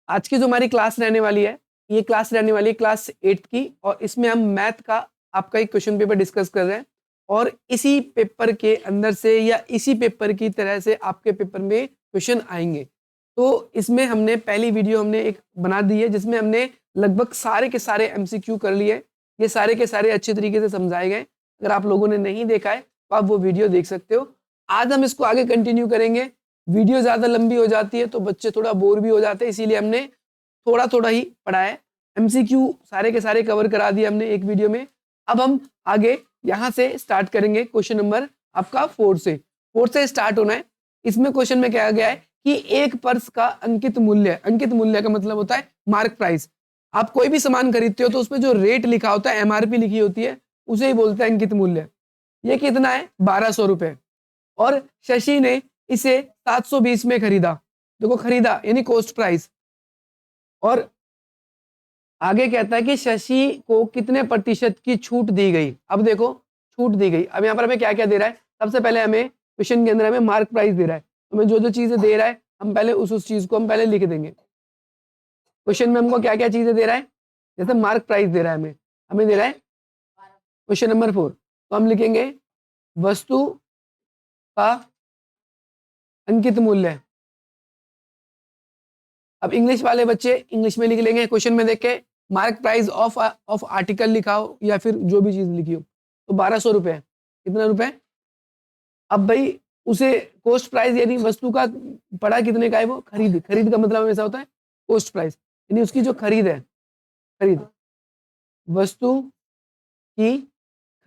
आज की जो हमारी क्लास रहने वाली है, ये क्लास रहने वाली है क्लास 8th की, और इसमें हम मैथ का आपका एक क्वेश्चन पेपर डिस्कस कर रहे हैं। और इसी पेपर के अंदर से या इसी पेपर की तरह से आपके पेपर में क्वेश्चन आएंगे। तो इसमें हमने पहली वीडियो हमने एक बना दी है जिसमें हमने लगभग सारे के सारे एमसीक्यू कर लिए। ये सारे के सारे अच्छे तरीके से समझाए गए। अगर आप लोगों ने नहीं देखा है तो आप वो वीडियो देख सकते हो। आज हम इसको आगे कंटिन्यू करेंगे। वीडियो ज़्यादा लंबी हो जाती है तो बच्चे थोड़ा बोर भी हो जाते हैं, इसीलिए हमने थोड़ा थोड़ा ही पढ़ा है। एमसीक्यू सारे के सारे कवर करा दिए हमने एक वीडियो में। अब हम आगे यहाँ से स्टार्ट करेंगे क्वेश्चन नंबर आपका 4 से स्टार्ट होना है। इसमें क्वेश्चन में क्या गया है कि एक पर्स का अंकित मूल्य का मतलब होता है मार्क प्राइस। आप कोई भी सामान खरीदते हो तो उसमें जो रेट लिखा होता है, एमआरपी लिखी होती है, उसे ही बोलते हैं अंकित मूल्य। ये कितना है? 1200 रुपए। और शशि ने इसे 720 में खरीदा। देखो, खरीदा यानी कॉस्ट प्राइस। और आगे कहता है कि शशि को कितने प्रतिशत की छूट दी गई। अब देखो, छूट दी गई। अब यहाँ पर हमें क्या क्या दे रहा है? सबसे पहले हमें क्वेश्चन के अंदर हमें मार्क प्राइस दे रहा है। हमें जो जो चीजें दे रहा है हम पहले उस चीज को हम पहले लिख देंगे। क्वेश्चन में हमको क्या क्या चीजें दे रहा है? जैसे मार्क प्राइस दे रहा है, हमें हमें दे रहा है क्वेश्चन नंबर 4, तो हम लिखेंगे वस्तु का अंकित मूल्य। अब इंग्लिश वाले बच्चे इंग्लिश में लिख लेंगे। क्वेश्चन में देख के मार्क प्राइस ऑफ आर्टिकल लिखा हो या फिर जो भी चीज लिखी हो, तो 1200 रुपए। कितना रुपए? अब भाई उसे कॉस्ट प्राइस यानी वस्तु का पड़ा कितने का है वो? खरीद। खरीद का मतलब हमेशा होता है कॉस्ट प्राइस, यानी उसकी जो खरीद है, खरीद, वस्तु की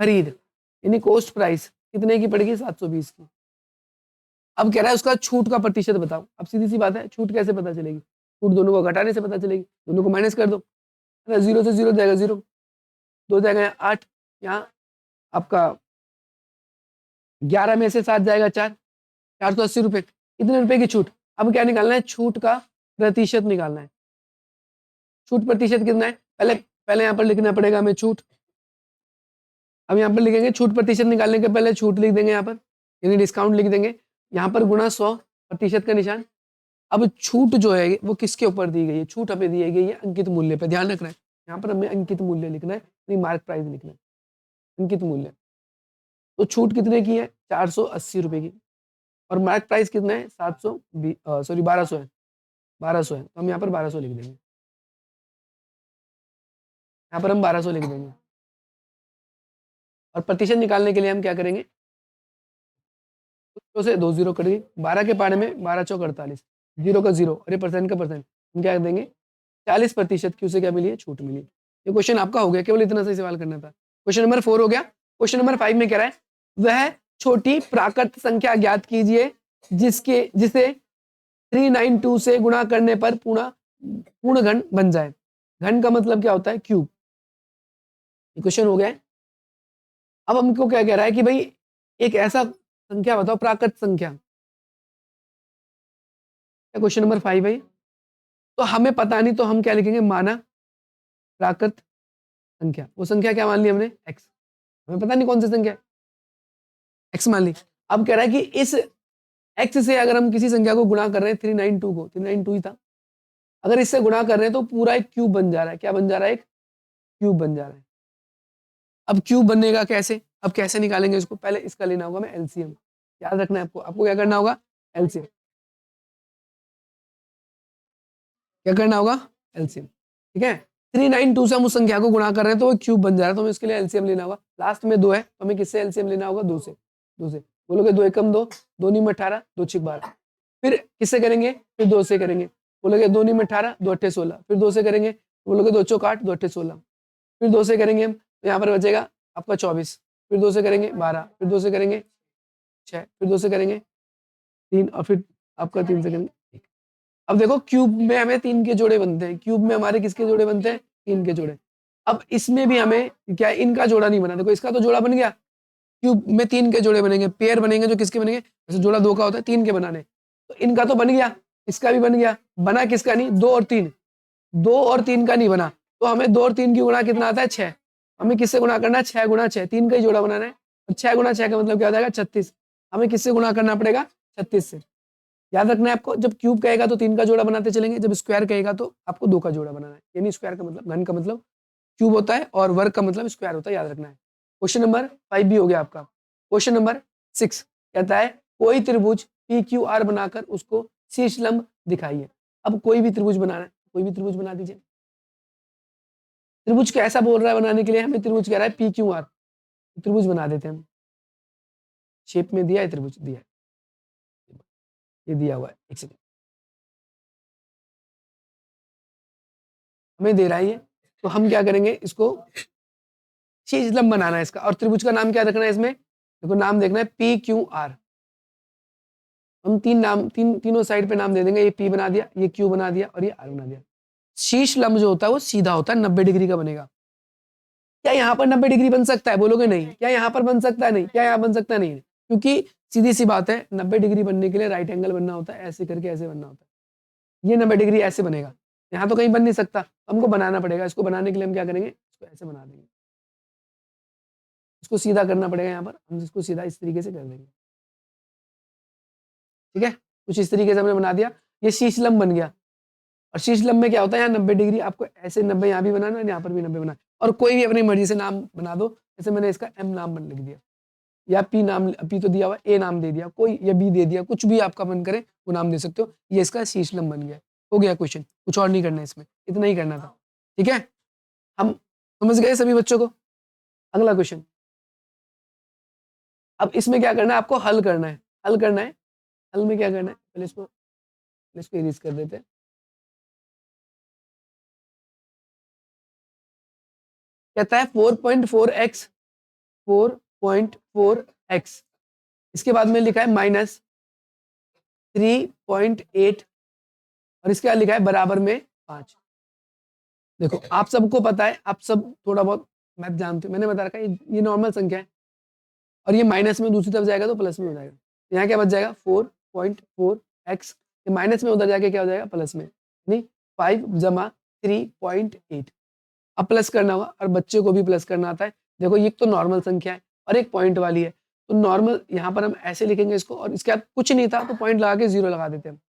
खरीद यानी कॉस्ट प्राइस कितने की पड़ेगी? 720 की। अब कह रहा है उसका छूट का प्रतिशत बताओ। अब सीधी सी बात है, छूट कैसे पता चलेगी? छूट दोनों को घटाने से पता चलेगी। दोनों को माइनस कर दो, है ना। 0 से 0 जाएगा 0, 2 जाएगा 8, यहाँ आपका 11 में से 7 जाएगा 4, 480 रुपए। इतने रुपए की छूट। अब क्या निकालना है? छूट का प्रतिशत निकालना है। छूट प्रतिशत कितना है? पहले पहले यहाँ पर लिखना पड़ेगा हमें छूट। अब यहाँ पर लिखेंगे छूट प्रतिशत निकालने के पहले छूट लिख देंगे यहाँ पर, यानी डिस्काउंट लिख देंगे। यहाँ पर गुणा 100% का निशान। अब छूट जो है वो किसके ऊपर दी गई है? छूट हमें दी गई है अंकित मूल्य पे। ध्यान रखना है, यहाँ पर हमें अंकित मूल्य लिखना है, नहीं मार्क प्राइस लिखना है, अंकित मूल्य। तो छूट कितने की है? 480 रुपए की। और मार्क प्राइस कितना है? 1200 है। 1200 है तो हम यहाँ पर 1200 लिख देंगे। यहाँ पर हम 1200 लिख देंगे। और प्रतिशत निकालने के लिए हम क्या करेंगे? तो से 2 जीरो कट गई। 12 के पारे में 12 चौक 48, 0 का 0 और ये परसेंट का परसेंट, हम क्या कर देंगे? 40% की उसे क्या मिली है? छूट मिली। ये क्वेश्चन आपका हो गया, केवल इतना सही सवाल करना था। क्वेश्चन नंबर 4 हो गया। क्वेश्चन नंबर 5 में कह रहा है वह छोटी प्राकृत संख्या ज्ञात कीजिए जिसे 392 से गुणा करने पर पूर्ण घन बन जाए। घन का मतलब क्या होता है? क्यूब। क्वेश्चन हो गया। अब हमको क्या कह रहा है कि भाई एक ऐसा संख्या बताओ, प्राकृत संख्या। क्वेश्चन नंबर 5 है। तो हमें पता नहीं तो हम क्या लिखेंगे? माना प्राकृत संख्या। वो संख्या क्या मान ली हमने? x। हमें पता नहीं कौन सी संख्या है, x मान ली। अब कह रहा है कि इस x से अगर हम किसी संख्या को गुणा कर रहे हैं, 392 को, 392 ही था, अगर इससे गुणा कर रहे हैं तो पूरा एक क्यूब बन जा रहा है। क्या बन जा रहा है? एक क्यूब बन जा रहा है। अब क्यूब बनेगा कैसे? अब कैसे निकालेंगे इसको? पहले इसका लेना होगा हमें एलसीएम। याद रखना है आपको। आपको क्या करना होगा? एलसीएम। क्या करना होगा? एलसीएम। ठीक है। 392 से हम उस संख्या को गुणा कर रहे हैं तो वो क्यूब बन जा रहा है, तो हमें इसके लिए एलसीएम लेना होगा। लास्ट में 2 है तो हमें किससे एलसीएम लेना होगा? 2 से। 2 से बोलोगे 2 एकम 2, 2 नीम 18, 2 छिक 12। फिर किससे करेंगे? फिर 2 से करेंगे। बोलोगे 2 नीम 18, 2 अट्ठे 16। फिर 2 से करेंगे, बोलोगे 2 चौक 8, 2 अट्ठे 16। फिर 2 से करेंगे हम तो यहाँ पर बचेगा आपका 24। फिर 2 से करेंगे 12, फिर 2 से करेंगे 6, फिर 2 से करेंगे 3, और फिर आपका 3 से करेंगे 1। अब देखो क्यूब में हमें 3 के जोड़े बनते हैं। क्यूब में हमारे किसके जोड़े बनते हैं? 3 के जोड़े। अब इसमें भी हमें क्या है? इनका जोड़ा नहीं बना। देखो इसका तो जोड़ा बन गया। क्यूब में 3 के जोड़े बनेंगे, पेयर बनेंगे। जो किसके बनेंगे? जैसे जोड़ा 2 का होता है, 3 के बनाने। तो इनका तो बन गया, इसका भी बन गया। बना किसका नहीं? 2 और 3। 2 और 3 का नहीं बना। तो हमें 2 और 3 की गुणा कितना आता है? 6। हमें किससे गुणा करना है? 6 गुणा 6। 3 का ही जोड़ा बनाना है। 6 गुणा 6 का मतलब क्या हो जाएगा? 36। हमें किससे गुणा करना पड़ेगा? 36 से। याद रखना है आपको, जब क्यूब कहेगा तो 3 का जोड़ा बनाते चलेंगे, जब स्क्वायर कहेगा तो आपको 2 का जोड़ा बनाना है। यानी स्क्वायर का मतलब, घन का मतलब क्यूब होता है और वर्ग का मतलब स्क्वायर होता है, याद रखना है। क्वेश्चन नंबर 5 भी हो गया आपका। क्वेश्चन नंबर 6 कहता है कोई त्रिभुज पी क्यू आर बनाकर उसको शीर्ष लंब दिखाइए। अब कोई भी त्रिभुज बनाना है, कोई भी त्रिभुज बना दीजिए। त्रिभुज कैसा बोल रहा है बनाने के लिए, हमें त्रिभुज कह रहा है पी क्यू आर, त्रिभुज बना देते हैं हम। शेप में दिया है, त्रिभुज दिया है, ये दिया हुआ है। एक सेकंड, हमें दे रहा है ये, तो हम क्या करेंगे, इसको शीर्ष लंब बनाना है इसका। और त्रिभुज का नाम क्या रखना है इसमें, देखो नाम देखना है पी क्यू आर। हम तीनों साइड पे नाम दे देंगे, ये पी बना दिया, ये क्यू बना दिया और ये आर बना दिया। शीर्ष लंब जो होता है वो सीधा होता है, 90 डिग्री का बनेगा। क्या यहाँ पर 90 डिग्री बन सकता है, बोलोगे नहीं। क्या यहाँ पर बन सकता है, नहीं। क्या यहाँ बन सकता है, नहीं। क्योंकि सीधी सी बात है, 90 डिग्री बनने के लिए राइट एंगल बनना होता है, ऐसे करके ऐसे बनना होता है। ये 90 डिग्री ऐसे बनेगा, यहाँ तो कहीं बन नहीं सकता, हमको बनाना पड़ेगा। इसको बनाने के लिए हम क्या करेंगे, इसको ऐसे बना देंगे, इसको सीधा करना पड़ेगा। यहाँ पर हम इसको सीधा इस तरीके से कर देंगे, ठीक है। कुछ इस तरीके से हमने बना दिया, ये शीर्ष लंब बन गया। और शीर्ष लंब में क्या होता है, यहाँ 90 डिग्री, आपको ऐसे 90 यहाँ भी बनाना है, यहाँ पर भी 90 बनाना है। और कोई भी अपनी मर्जी से नाम बना दो, जैसे मैंने इसका एम नाम लिख दिया, या पी नाम, पी तो दिया हुआ, ए नाम दे दिया कोई, या बी दे दिया, कुछ भी आपका मन करे वो नाम दे सकते हो। ये इसका शीर्ष लंब बन गया। हो गया क्वेश्चन, कुछ और नहीं करना है इसमें, इतना ही करना था, ठीक है। हम समझ गए सभी बच्चों को। अगला क्वेश्चन, अब इसमें क्या करना है, आपको हल करना है। हल करना है, हल में क्या करना है, पहले इसको इरेज कर देते हैं। कहता है 4.4x, 4.4x, इसके बाद में लिखा है -3.8 और इसके बाद लिखा है बराबर में 5। देखो आप सबको पता है, आप सब थोड़ा बहुत मैथ जानते हो, मैंने बता रखा है ये नॉर्मल संख्या है, और ये माइनस में दूसरी तरफ जाएगा तो प्लस में हो जाएगा। यहाँ क्या बच जाएगा, 4.4x, ये माइनस में उधर जाके क्या हो जाएगा, प्लस में, यानी 5 जमा 3.8। अब प्लस करना होगा, और बच्चे को भी प्लस करना आता है। देखो ये तो नॉर्मल संख्या है और एक पॉइंट वाली है, तो नॉर्मल यहाँ पर हम ऐसे लिखेंगे इसको, और इसके बाद कुछ नहीं था तो पॉइंट लगा के 0 लगा देते हैं हम।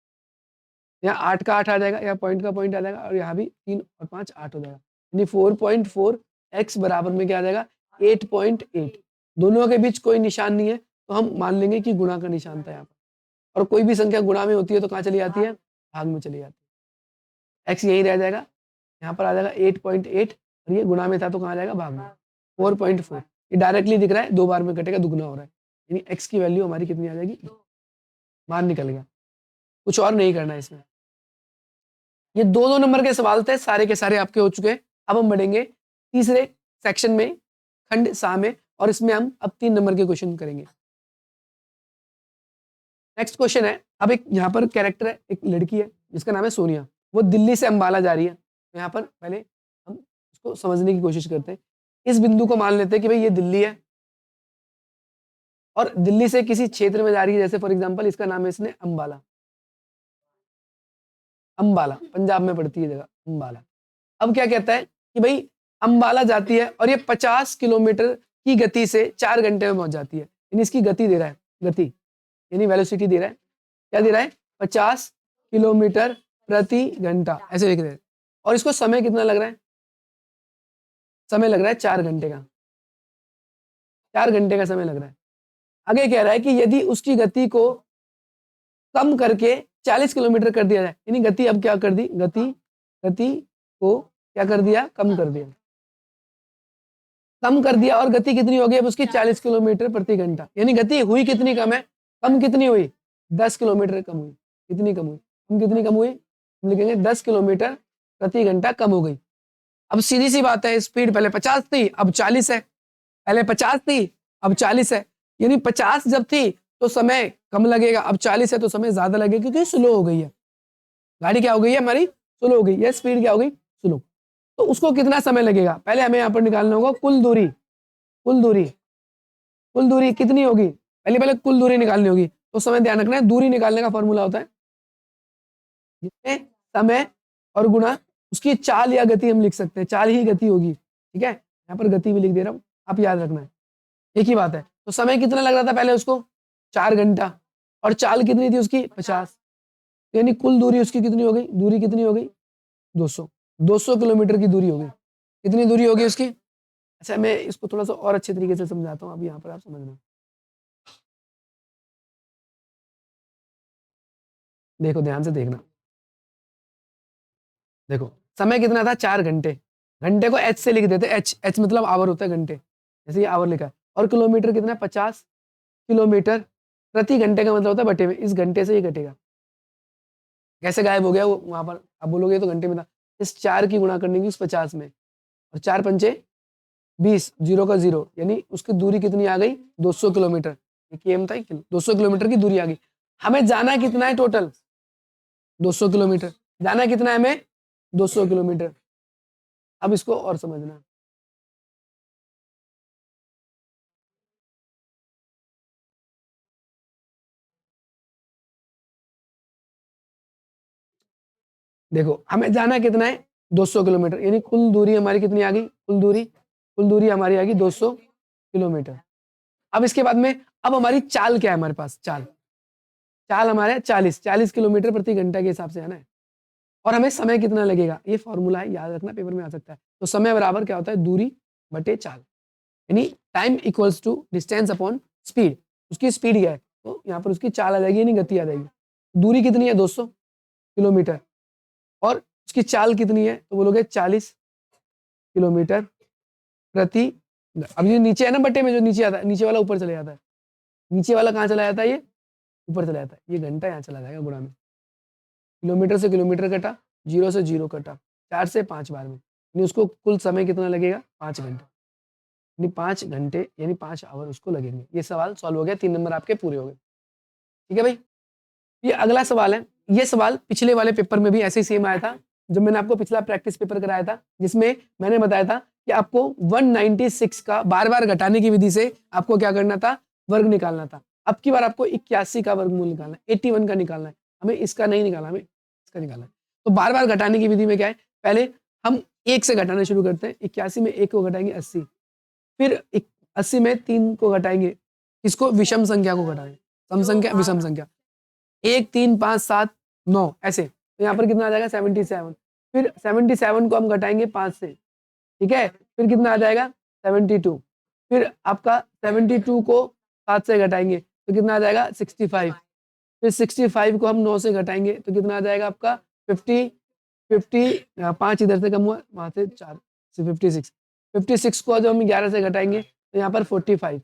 यहाँ 8 का 8 आ जाएगा, यहाँ पॉइंट का पॉइंट आ जाएगा, और यहाँ भी 3 और 5 8 हो जाएगा। यानी 4.4x बराबर में क्या आ जाएगा, 8.8। दोनों के बीच कोई निशान नहीं है, तो हम मान लेंगे कि गुणा का निशान था यहाँ पर। और कोई भी संख्या गुणा में होती है तो कहाँ चली जाती है, भाग में चली जाती है। x यही रह जाएगा, यहाँ पर आ जाएगा 8.8, और ये गुणा में था तो कहाँ जाएगा, भाग में। 4.4 ये डायरेक्टली दिख रहा है, 2 बार में कटेगा, दुगना हो रहा है, यानी x की वैल्यू हमारी कितनी आ जाएगी, बाहर निकल गया। कुछ और नहीं करना है इसमें। ये 2-2 नंबर के सवाल थे, सारे के सारे आपके हो चुके हैं। अब हम बढ़ेंगे तीसरे सेक्शन में, खंड सा में, और इसमें हम अब 3 नंबर के क्वेश्चन करेंगे। नेक्स्ट क्वेश्चन है, अब एक यहाँ पर कैरेक्टर है, एक लड़की है जिसका नाम है सोनिया, वो दिल्ली से अंबाला जा रही है। तो यहाँ पर पहले हम इसको समझने की कोशिश करते हैं। इस बिंदु को मान लेते हैं कि भाई ये दिल्ली है, और दिल्ली से किसी क्षेत्र में जा रही है, जैसे फॉर एग्जांपल इसका नाम है इसने अंबाला। अंबाला पंजाब में पड़ती है जगह, अंबाला। अब क्या कहता है कि भाई अंबाला जाती है, और ये 50 किलोमीटर की गति से 4 घंटे में पहुंच जाती है। यानी इसकी गति दे रहा है, गति यानी वेलोसिटी दे रहा है। क्या दे रहा है, 50 किलोमीटर प्रति घंटा, ऐसे लिख रहे हैं। और इसको समय कितना लग रहा है, समय लग रहा है 4 घंटे का, 4 घंटे का समय लग रहा है। आगे कह रहा है कि यदि उसकी गति को कम करके 40 किलोमीटर कर दिया जाए, यानी गति अब क्या कर दी, गति को क्या कर दिया, कम कर दिया, कम कर दिया, और गति कितनी हो गई अब उसकी, 40 किलोमीटर प्रति घंटा। यानी गति हुई कितनी कम है, कम कितनी हुई, 10 किलोमीटर कम हुई। कितनी कम हुई, कम कितनी कम हुई, हम लिखेंगे 10 किलोमीटर प्रति घंटा कम हो गई। अब सीधी सी बात है, स्पीड पहले 50 थी अब 40 है, पहले 50 थी अब 40 है, यानी 50 जब थी तो समय कम लगेगा, अब 40 है तो समय ज्यादा लगेगा, क्योंकि स्लो हो गई है गाड़ी। क्या हो गई है हमारी, स्लो हो गई है, स्पीड क्या हो गई, स्लो। तो उसको कितना समय लगेगा, पहले हमें यहाँ पर निकालना होगा कुल दूरी। कुल दूरी, कुल दूरी कितनी होगी, पहले कुल दूरी निकालनी होगी। तो समय ध्यान रखना है, दूरी निकालने का फॉर्मूला होता है जिसमें समय और गुणा उसकी चाल या गति, हम लिख सकते हैं चाल ही गति होगी, ठीक है। यहाँ पर गति भी लिख दे रहा हूँ, आप याद रखना है, एक ही बात है। तो समय कितना लग रहा था पहले उसको, 4 घंटा, और चाल कितनी थी उसकी, 50। यानी कुल दूरी उसकी कितनी हो गई, दूरी कितनी हो गई 200, 200 किलोमीटर की दूरी हो गई। कितनी दूरी होगी उसकी? अच्छा मैं इसको थोड़ा सा और अच्छे तरीके से समझाता हूँ, अब यहाँ पर आप समझना। देखो ध्यान से देखना, देखो समय कितना था 4 घंटे, घंटे को एच से लिख देते, एच एच मतलब आवर होता है घंटे, जैसे ये आवर लिखा है, और किलोमीटर कितना है 50 किलोमीटर प्रति घंटे का मतलब होता है बटे में, इस घंटे से ये घटेगा। कैसे गायब हो गया वो वहां पर, आप बोलोगे तो घंटे में था, इस 4 की गुणा करने की उस 50 में, और 4 पंचे 20, जीरो का जीरो, यानी उसकी दूरी कितनी आ गई 200 किलोमीटर। केम था 200 किलोमीटर की दूरी आ गई। हमें जाना कितना है टोटल 200 किलोमीटर, जाना कितना है हमें 200 किलोमीटर। अब इसको और समझना, देखो हमें जाना कितना है 200 किलोमीटर, यानी कुल दूरी हमारी कितनी आ गई, कुल दूरी हमारी आ गई 200 किलोमीटर। अब इसके बाद में अब हमारी चाल क्या है, हमारे पास चाल, चाल हमारे 40 किलोमीटर प्रति घंटा के हिसाब से आना है, और हमें समय कितना लगेगा, ये फॉर्मूला है, याद रखना, पेपर में आ सकता है। तो समय बराबर क्या होता है, दूरी बटे चाल, यानी time equals to distance upon speed. उसकी स्पीड क्या है, तो यहाँ पर उसकी चाल आ जाएगी, यानी गति आ जाएगी। दूरी कितनी है 200 किलोमीटर, और उसकी चाल कितनी है, तो बोलोगे 40 किलोमीटर प्रति, अब ये नीचे है ना बटे में, जो नीचे आता है, नीचे वाला ऊपर चले जाता है, नीचे वाला कहाँ चला जाता है, ये ऊपर चला जाता है, ये घंटा यहाँ चला जाएगा गुणा में, किलोमीटर से किलोमीटर कटा, जीरो से जीरो कटा, 4 से 5 बार में, यानी उसको कुल समय कितना लगेगा 5 घंटे, यानी 5 घंटे यानी 5 आवर उसको लगेंगे। ये सवाल सॉल्व हो गया, 3 नंबर आपके पूरे हो गए। ठीक है भाई, ये अगला सवाल है, ये सवाल पिछले वाले पेपर में भी ऐसे ही सेम आया था, जब मैंने आपको पिछला प्रैक्टिस पेपर कराया था, जिसमें मैंने बताया था कि आपको 196 का बार बार घटाने की विधि से आपको क्या करना था, वर्ग निकालना था। अब की बार आपको 81 का वर्गमूल निकालना है, 81 का निकालना है, हमें इसका नहीं निकालना, हमें इसका निकालना है। तो बार बार घटाने की विधि में क्या है, पहले हम 1 से घटाना शुरू करते हैं, 81 में 1 को घटाएंगे 80, फिर 80 में 3 को घटाएंगे, इसको विषम संख्या को घटाएंगे, सम संख्या विषम संख्या, 1 3 5 7 9 ऐसे, तो यहाँ पर कितना आ जाएगा 77, फिर 77 को हम घटाएंगे 5 से, ठीक है, फिर कितना आ जाएगा 72, फिर आपका 72 को 7 से घटाएंगे तो कितना आ जाएगा 65, फिर 65 को हम 9 से घटाएंगे तो कितना आ जाएगा आपका 50, 50 5 इधर से कम हुआ, वहां से 4 से 56, 56 को जब हम 11 से घटाएंगे तो यहाँ पर 45,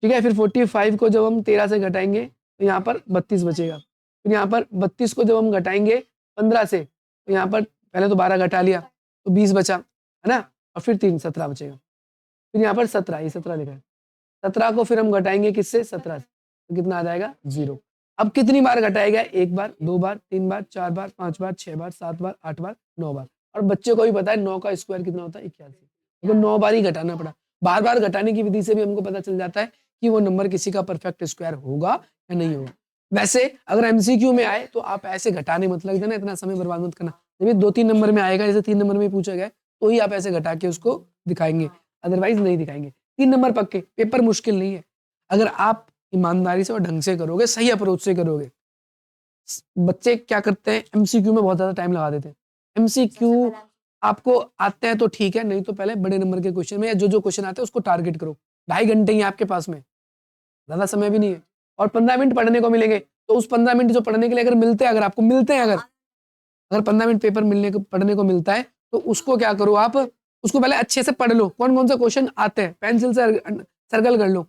ठीक है, फिर 45 को जब हम 13 से घटाएंगे तो यहाँ पर 32 बचेगा, फिर यहाँ पर 32 को जब हम घटाएंगे 15 से तो यहाँ पर पहले तो 12 घटा लिया तो 20 बचा, है ना, और फिर 3 17 बचेगा, फिर यहाँ पर 17, ये 17 लिखा है, 17 को फिर हम घटाएंगे किससे 17 से, तो कितना आ जाएगा 0। अब कितनी बार घटाया गया, 1 बार 2 बार 3 बार 4 बार 5 बार 6 बार 7 बार 8 बार 9 बार, और बच्चे को भी पता है 9 का स्क्वायर कितना होता है 81, तो 9 बार ही घटाना पड़ा। बार बार घटाने की विधि से भी हमको पता चल जाता है कि वो नंबर किसी का परफेक्ट स्क्वायर होगा या नहीं होगा। वैसे अगर एमसीक्यू में आए तो आप ऐसे घटाने मत लग जाना, इतना समय बर्बाद मत करना, जब ये 2-3 नंबर में आएगा, जैसे 3 नंबर में पूछा गया तो ही आप ऐसे घटा के उसको दिखाएंगे, अदरवाइज नहीं दिखाएंगे। 3 नंबर पक्के, पेपर मुश्किल नहीं है, अगर आप ईमानदारी से और ढंग से करोगे, सही अप्रोच से करोगे। बच्चे क्या करते हैं, एमसीक्यू में बहुत ज्यादा टाइम लगा देते हैं, एमसीक्यू आपको आते हैं तो ठीक है, नहीं तो पहले बड़े नंबर के क्वेश्चन में या जो जो क्वेश्चन आते हैं उसको टारगेट करो। 2.5 घंटे ही आपके पास में, ज्यादा समय भी नहीं है, और 15 मिनट पढ़ने को मिलेंगे, तो उस 15 मिनट जो पढ़ने के लिए अगर मिलते हैं, अगर आपको मिलते हैं, अगर 15 मिनट पेपर मिलने को पढ़ने को मिलता है तो उसको क्या करो, आप उसको पहले अच्छे से पढ़ लो, कौन कौन से क्वेश्चन आते हैं पेंसिल से सर्कल कर लो,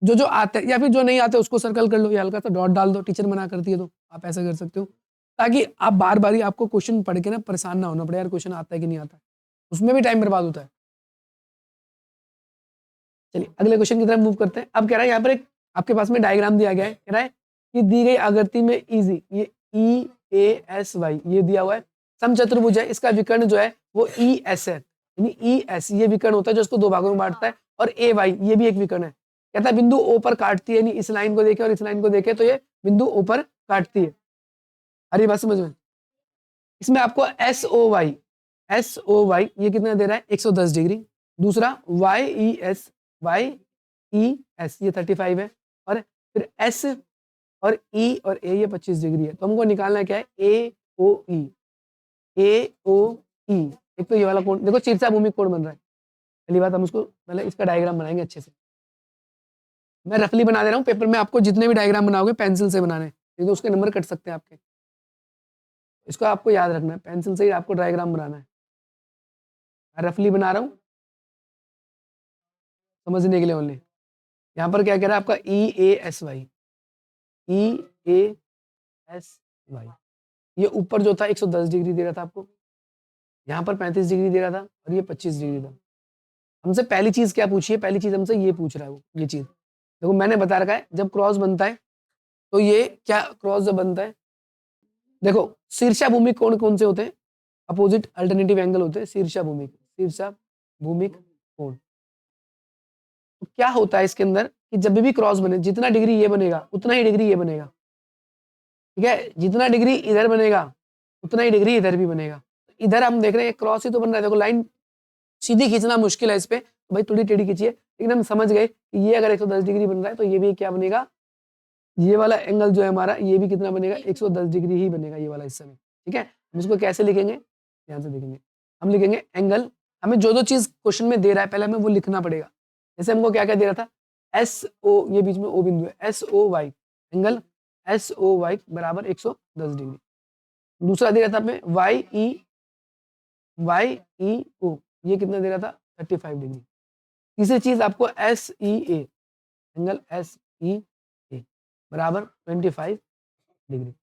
जो जो आते हैं, या फिर जो नहीं आते उसको सर्कल कर लो, या हल्का सा डॉट डाल दो, टीचर मना करती है तो आप ऐसा कर सकते हो, ताकि आप बार बार ही आपको क्वेश्चन पढ़ के ना परेशान ना होना पड़े, यार क्वेश्चन आता है कि नहीं आता, उसमें भी टाइम बर्बाद होता है। चलिए अगले क्वेश्चन की तरफ मूव करते हैं। अब कह रहा है यहाँ पर एक आपके पास में डायग्राम दिया गया है, कह रहा है कि दी गई आकृति में इजी, ये EASY ये दिया हुआ है, समचतुर्भुज है, इसका विकर्ण जो है वो ES है, यानी ES ये विकर्ण होता है जो इसको 2 भागों में बांटता है, और AY ये भी एक विकर्ण है, कहता है बिंदु O पर काटती है, यानी इस लाइन को देखे और इस लाइन को देखे तो ये बिंदु O पर काटती है। अरे बात समझ में, इसमें आपको SOY ये कितना दे रहा है 110 डिग्री, दूसरा YES ये 35 है, और फिर और ई और ए ये 25 डिग्री है, तो हमको निकालना है क्या है, ए ओ ई। ए ओ ई, एक तो ये वाला कोण देखो तिरछा भूमिक कोण बन रहा है। पहली बात हम उसको पहले इसका डायग्राम बनाएंगे अच्छे से। मैं रफली बना दे रहा हूँ, पेपर में आपको जितने भी डायग्राम बनाओगे पेंसिल से बनाने, नहीं तो उसके नंबर कट सकते हैं आपके। इसको आपको याद रखना है, पेंसिल से ही आपको डायग्राम बनाना है। मैं रफली बना रहा हूँ समझने के लिए ओनली। यहाँ पर क्या कह रहा है आपका E A S Y, E A S Y, ये ऊपर जो था 110 डिग्री दे रहा था आपको, यहाँ पर 35 डिग्री दे रहा था और ये 25 डिग्री था। हमसे पहली चीज क्या पूछी है, पहली चीज हमसे ये पूछ रहा है वो, ये चीज देखो मैंने बता रखा है, जब क्रॉस बनता है तो ये क्या क्रॉस जब बनता है, देखो शीर्षा भूमिक कोण कौन से होते हैं, अपोजिट अल्टरनेटिव एंगल होते हैं शीर्षा भूमिक कोण। तो क्या होता है इसके अंदर कि जब भी क्रॉस बने, जितना डिग्री ये बनेगा उतना ही डिग्री ये बनेगा, ठीक है, जितना डिग्री इधर बनेगा उतना ही डिग्री इधर भी बनेगा। इधर हम देख रहे हैं क्रॉस ही तो बन रहा है, देखो लाइन सीधी खींचना मुश्किल है इस पे, तो भाई थोड़ी टेढ़ी खींचिए, लेकिन हम समझ गए कि ये अगर 110 डिग्री बन रहा है तो ये भी क्या बनेगा, ये वाला एंगल जो है हमारा ये भी कितना बनेगा, 110 डिग्री ही बनेगा ये वाला हिस्सा में, ठीक है। हम इसको कैसे लिखेंगे, ध्यान से देखेंगे, हम लिखेंगे एंगल, हमें जो जो चीज क्वेश्चन में दे रहा है पहले हमें वो लिखना पड़ेगा। जैसे हमको क्या क्या दे रहा था, एस ओ, ये बीच में ओ बिंदु है, S O Y, angle S O Y बराबर 110 डिग्री। दूसरा दे रहा था हमें वाई ई ओ, ये कितना दे रहा था, 35 डिग्री। तीसरी चीज आपको एस ई ए, एंगल एस ई ए बराबर 25 डिग्री।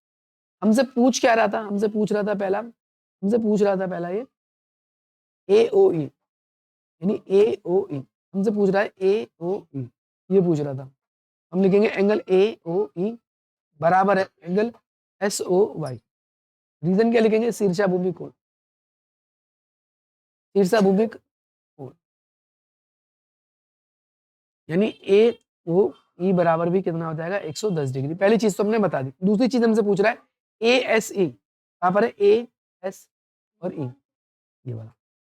हमसे पूछ क्या रहा था, हमसे पूछ रहा था पहला ये ए ओ ई, यानी ए ओ ई, हमसे पूछ रहा है ए ओ ई, ये पूछ रहा था। हम लिखेंगे एंगल ए ओ ई बराबर है angle S O Y. Reason क्या लिखेंगे, शीर्षा भूमिक कोण, शीर्षा भूमिक कोण, यानी ए ओ ई बराबर भी कितना हो जाएगा, 110 डिग्री। पहली चीज तो हमने बता दी। दूसरी चीज हमसे पूछ रहा है ए एस ई, कहाँ पर है ए एस और ई, ये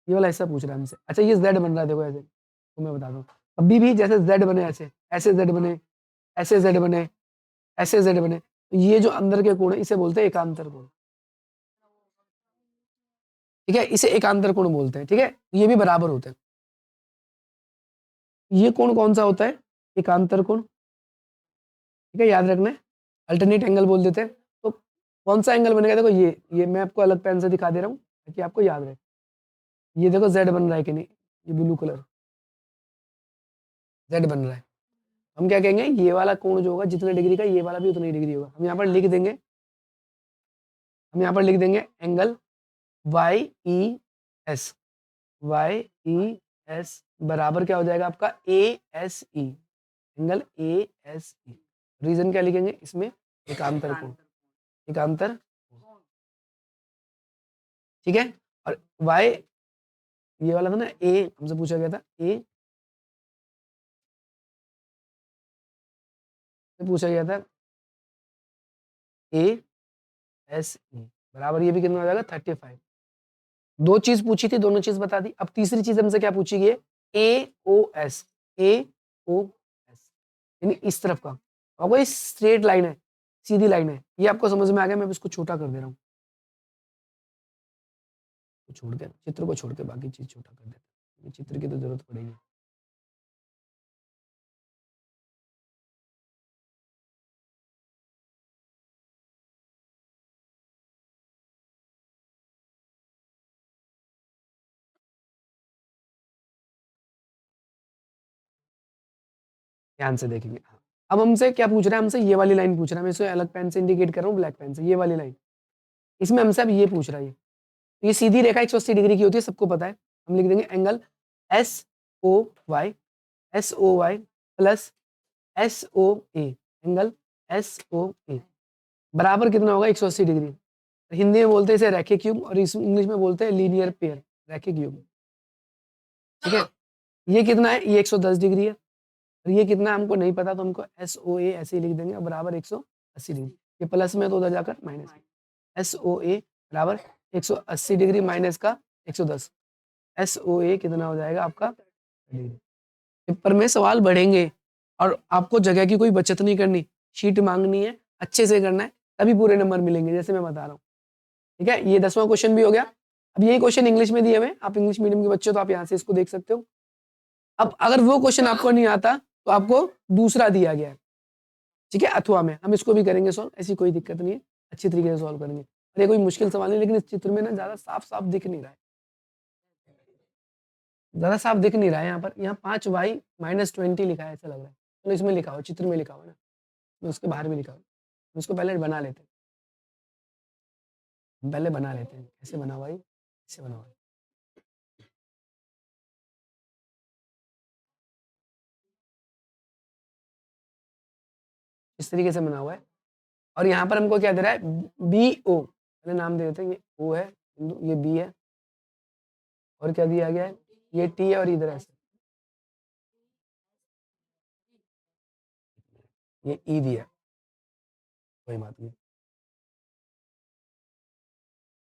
वाला हिस्सा पूछ रहा है हमसे। अच्छा ये जेड बन रहा है, देखो ऐसे, तो मैं बता दूं अभी भी जैसे जेड बने ऐसे, ऐसे जेड बने, ऐसे जेड बने, ऐसे जेड बने, तो ये जो अंदर के कोण है इसे बोलते हैं एकांतर कोण, ठीक है, इसे एकांतर कोण बोलते हैं, ठीक है। ये भी बराबर होते हैं। ये कोण कौन सा होता है, एकांतर कोण, ठीक है, याद रखना है, अल्टरनेट एंगल बोल देते हैं। तो कौन सा एंगल बनेगा, देखो ये मैं आपको अलग पेन से दिखा दे रहा हूँ ताकि आपको याद रहे। ये देखो जेड बन रहा है कि नहीं, ये ब्लू कलर जेड बन रहा है। हम क्या कहेंगे, ये वाला कोण जो होगा जितने डिग्री का, ये वाला भी उतनी डिग्री होगा। हम यहाँ पर लिख देंगे, angle Y E S, Y E S बराबर क्या हो जाएगा आपका A S E, angle A S E. Reason क्या लिखेंगे इसमें, एकांतर कोण, एकांतर, ठीक है। और वाई ये वाला था ना, ए हमसे पूछा गया था, ए पूछा गया था ए एस ई बराबर, ये भी कितना हो जाएगा 35। दो चीज पूछी थी, दोनों चीज बता दी। अब तीसरी चीज हमसे क्या पूछी गई है, ए ओ एस, ए ओ एस, यानी इस तरफ का, और कोई स्ट्रेट लाइन है, सीधी लाइन है, ये आपको समझ में आ गया। मैं इसको छोटा कर दे रहा हूँ, छोड़ के चित्र को छोड़ के बाकी चीज छोटा कर देता हूँ, चित्र की तो जरूरत पड़ेगी। ध्यान से देखेंगे। अब हमसे क्या पूछ रहा है, हमसे ये वाली लाइन पूछ रहा है, मैं इसे अलग पेन से इंडिकेट कर रहा हूँ, ब्लैक पेन से, ये वाली लाइन, इसमें हमसे अब ये पूछ रहा है। ये सीधी रेखा 180 डिग्री की होती है, सबको पता है। हम लिख देंगे angle S O Y, S O Y plus S O A, angle S O A बराबर कितना होगा, 180 डिग्री। हिंदी में बोलते हैं इसे रैखिक क्यूब, और इंग्लिश में बोलते हैं लीनियर पेयर, रैखिक क्यूब, ठीक है। ये कितना है, ये 110 डिग्री है, और ये कितना हमको नहीं पता, तो हमको एस ओ ए ऐसे ही लिख देंगे, बराबर 180 डिग्री। ये प्लस में तो उधर जाकर माइनस, एस ओ ए बराबर 180 डिग्री माइनस का 110, एस ओ ए कितना हो जाएगा आपका डिग्री। पेपर में सवाल बढ़ेंगे और आपको जगह की कोई बचत नहीं करनी, शीट मांगनी है, अच्छे से करना है, तभी पूरे नंबर मिलेंगे, जैसे मैं बता रहा हूँ। ठीक है, ये 10वां क्वेश्चन भी हो गया। अब यही क्वेश्चन इंग्लिश में दिए हुए, आप इंग्लिश मीडियम के बच्चे हो तो आप यहाँ से इसको देख सकते हो। अब अगर वो क्वेश्चन आपको नहीं आता तो आपको दूसरा दिया गया है, ठीक है, अथवा में हम इसको भी करेंगे सॉल्व, ऐसी कोई दिक्कत नहीं है, अच्छी तरीके से सॉल्व करेंगे। और ये कोई मुश्किल सवाल नहीं, लेकिन इस चित्र में ना ज्यादा साफ साफ दिख नहीं रहा है, ज्यादा साफ दिख नहीं रहा है। यहाँ 5y-20 लिखा है, ऐसा लग रहा है। चलो इसमें लिखा हो, चित्र में लिखा हो ना, तो उसके बाहर भी लिखा हो, उसको पहले बना लेते हैं, पहले बना लेते हैं। कैसे बना हुआ है, कैसे बना हुआ है? इस तरीके से बना हुआ है। और यहाँ पर हमको क्या दे रहा है, BO, पहले नाम दे देते हैं, ये O है, ये B है, और क्या दिया गया है, ये T है, और इधर ऐसे ये E दिया, कोई बात नहीं।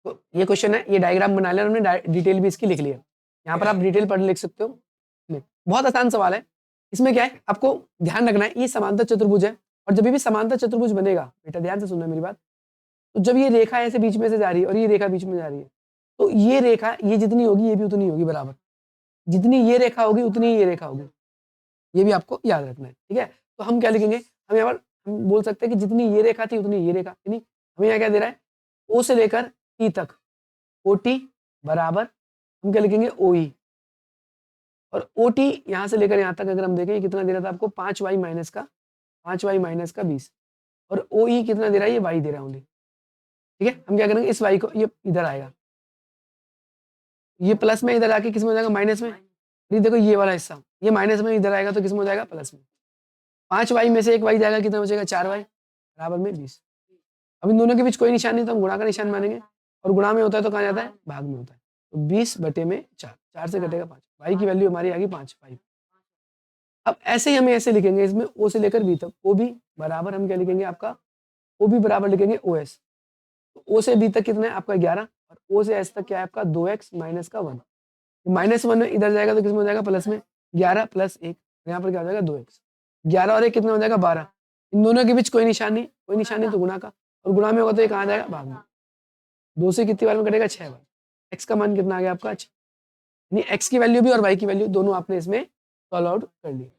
तो ये क्वेश्चन है, ये डायग्राम बना लिया, हमने डिटेल भी इसकी लिख लिया। यहाँ पर आप डिटेल पढ़ लिख सकते हो। बहुत आसान सवाल है। इसमें क्या है, आपको ध्यान रखना है, ये समांतर चतुर्भुज है, और जब भी समांतर चतुर्भुज बनेगा, बेटा ध्यान से सुनना मेरी बात, तो जब ये रेखा ऐसे बीच में से जा रही है और ये रेखा बीच में जा रही है, तो ये रेखा ये जितनी होगी ये भी उतनी होगी बराबर, जितनी ये रेखा होगी उतनी ही ये रेखा होगी, ये भी आपको याद रखना है। ठीक है, तो हम क्या लिखेंगे, हम यहाँ पर हम बोल सकते हैं कि जितनी ये रेखा थी उतनी ये रेखा, यानी हमें यहाँ क्या दे रहा है, ओ से लेकर टी तक, ओ टी बराबर हम क्या लिखेंगे, ओ ई, और ओ टी यहाँ से लेकर यहाँ तक अगर हम देखें, कितना दे रहा था आपको, 5y माइनस का 20, और ओ ई कितना दे रहा है, ये y दे रहा है ओनली। ठीक है, हम क्या करेंगे, इस y को, ये इधर आएगा, ये प्लस में इधर आके किस में हो जाएगा, माइनस में। ये देखो ये वाला हिस्सा, ये माइनस में इधर आएगा तो किस में हो जाएगा, प्लस में। 5y में से एक y जाएगा, कितना बचेगा, 4y बराबर में 20। अब इन दोनों के बीच कोई निशान नहीं, तो हम गुणा का निशान मानेंगे, और गुणा में होता है तो कहाँ जाता है, भाग में होता है। तो 20/4, 4 से कटेगा 5, y की वैल्यू हमारी आ गई 5। अब ऐसे ही हमें ऐसे लिखेंगे, इसमें ओ से लेकर बी तक, ओ बी बराबर हम क्या लिखेंगे, आपका ओ बी बराबर लिखेंगे ओ एस। तो ओ से बी तक कितना है आपका 11, और ओ से एस तक क्या है आपका 2x माइनस का 1। -1 में इधर जाएगा तो किसमें हो जाएगा, प्लस में, 11 + 1, यहाँ पर क्या हो जाएगा 2x, 11 और 1 कितना हो जाएगा 12। इन दोनों के बीच कोई निशान नहीं, कोई निशान नहीं तो गुणा का, और गुणा में होगा तो ये कहाँ जाएगा, भाग में। 2 से कितनी बार में कटेगा, 6 बार। x का मान कितना आ गया आपका, यानी x की वैल्यू भी और y की वैल्यू दोनों आपने इसमें सॉल्व आउट कर ली।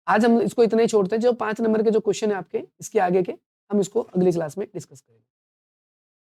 आज हम इसको इतना ही छोड़ते हैं, जो 5 नंबर के जो क्वेश्चन है आपके इसके आगे के, हम इसको अगली क्लास में डिस्कस करेंगे।